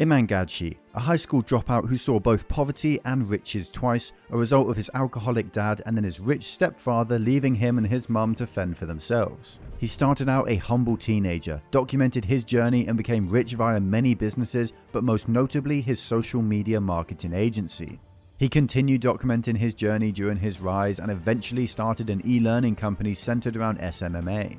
Iman Gadzhi, a high school dropout who saw both poverty and riches twice, a result of his alcoholic dad and then his rich stepfather leaving him and his mum to fend for themselves. He started out a humble teenager, documented his journey and became rich via many businesses, but most notably his social media marketing agency. He continued documenting his journey during his rise and eventually started an e-learning company centered around SMMA.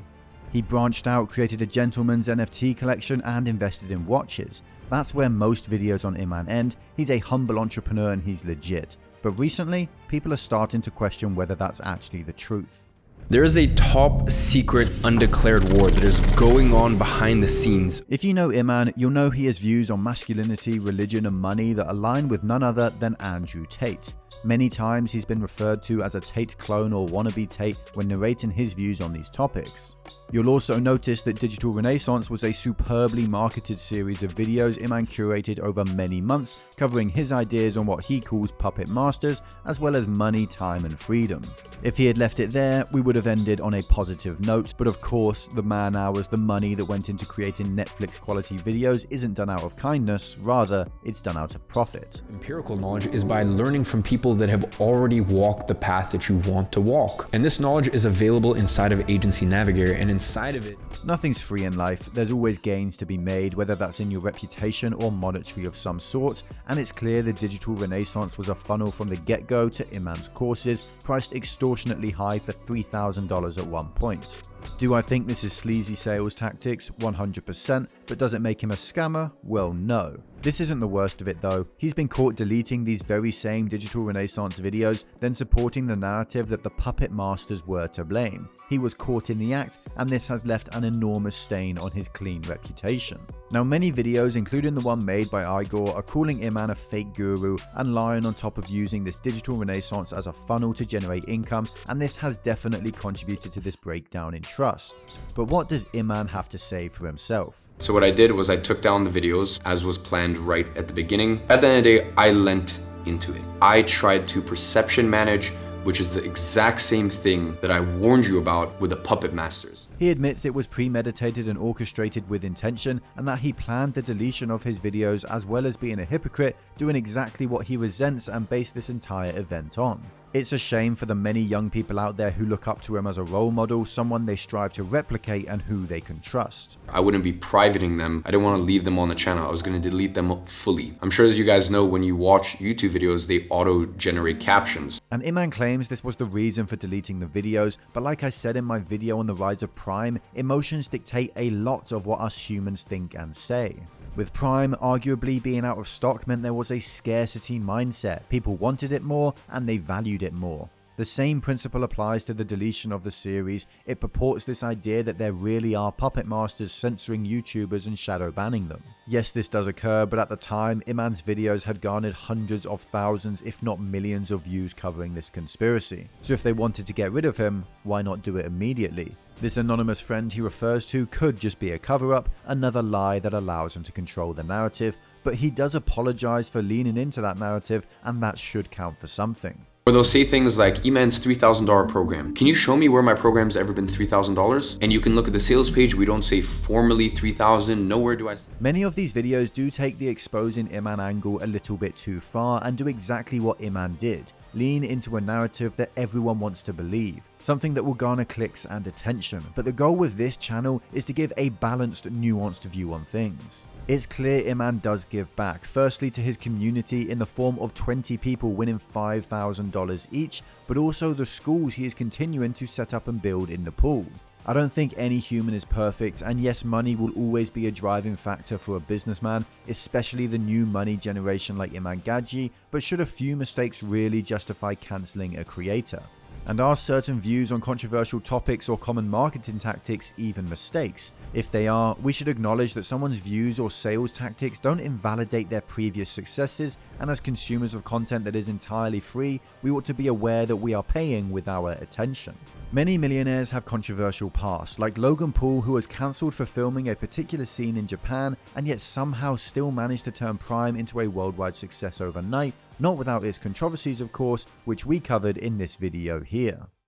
He branched out, created a gentleman's NFT collection and invested in watches. That's where most videos on Iman end. He's a humble entrepreneur and he's legit. But recently, people are starting to question whether that's actually the truth. There is a top secret undeclared war that is going on behind the scenes. If you know Iman, you'll know he has views on masculinity, religion and money that align with none other than Andrew Tate. Many times he's been referred to as a Tate clone or wannabe Tate when narrating his views on these topics. You'll also notice that Digital Renaissance was a superbly marketed series of videos Iman curated over many months, covering his ideas on what he calls puppet masters, as well as money, time and freedom. If he had left it there, we would have ended on a positive note, but of course, the man hours, the money that went into creating Netflix quality videos isn't done out of kindness, rather, it's done out of profit. Empirical knowledge is by learning from people that have already walked the path that you want to walk. And this knowledge is available inside of Agency Navigator, and inside of it, nothing's free in life. There's always gains to be made, whether that's in your reputation or monetary of some sort, and it's clear the Digital Renaissance was a funnel from the get-go to Iman's courses, priced extortionately high for $3,000 at one point. Do I think this is sleazy sales tactics? 100%, but does it make him a scammer? Well, no. This isn't the worst of it though. He's been caught deleting these very same Digital Renaissance videos, then supporting the narrative that the puppet masters were to blame. He was caught in the act, and this has left an enormous stain on his clean reputation. Now, many videos, including the one made by Igor, are calling Iman a fake guru and lying on top of using this Digital Renaissance as a funnel to generate income, and this has definitely contributed to this breakdown in trust. But what does Iman have to say for himself? So what I did was I took down the videos as was planned right at the beginning. At the end of the day, I lent into it. I tried to perception manage, which is the exact same thing that I warned you about with the puppet masters. He admits it was premeditated and orchestrated with intention, and that he planned the deletion of his videos as well as being a hypocrite, doing exactly what he resents and based this entire event on. It's a shame for the many young people out there who look up to him as a role model, someone they strive to replicate and who they can trust. I wouldn't be privating them. I didn't want to leave them on the channel. I was going to delete them fully. I'm sure as you guys know, when you watch YouTube videos, they auto-generate captions. And Iman claims this was the reason for deleting the videos, but like I said in my video on the rise of Prime, emotions dictate a lot of what us humans think and say. With Prime arguably being out of stock meant there was a scarcity mindset. People wanted it more and they valued it more. The same principle applies to the deletion of the series. It purports this idea that there really are puppet masters censoring YouTubers and shadow banning them. Yes, this does occur, but at the time, Iman's videos had garnered hundreds of thousands, if not millions of views covering this conspiracy. So if they wanted to get rid of him, why not do it immediately? This anonymous friend he refers to could just be a cover-up, another lie that allows him to control the narrative, but he does apologize for leaning into that narrative, and that should count for something. Or they'll say things like, Iman's $3,000 program. Can you show me where my program's ever been $3,000? And you can look at the sales page, we don't say formally 3,000, nowhere do I say. Many of these videos do take the exposing Iman angle a little bit too far and do exactly what Iman did. Lean into a narrative that everyone wants to believe, something that will garner clicks and attention. But the goal with this channel is to give a balanced, nuanced view on things. It's clear Iman does give back, firstly to his community in the form of 20 people winning $5,000 each, but also the schools he is continuing to set up and build in Nepal. I don't think any human is perfect, and yes, money will always be a driving factor for a businessman, especially the new money generation like Iman Gadzhi, but should a few mistakes really justify cancelling a creator? And are certain views on controversial topics or common marketing tactics even mistakes? If they are, we should acknowledge that someone's views or sales tactics don't invalidate their previous successes, and as consumers of content that is entirely free, we ought to be aware that we are paying with our attention. Many millionaires have controversial pasts, like Logan Paul, who was cancelled for filming a particular scene in Japan and yet somehow still managed to turn Prime into a worldwide success overnight, not without its controversies of course, which we covered in this video here.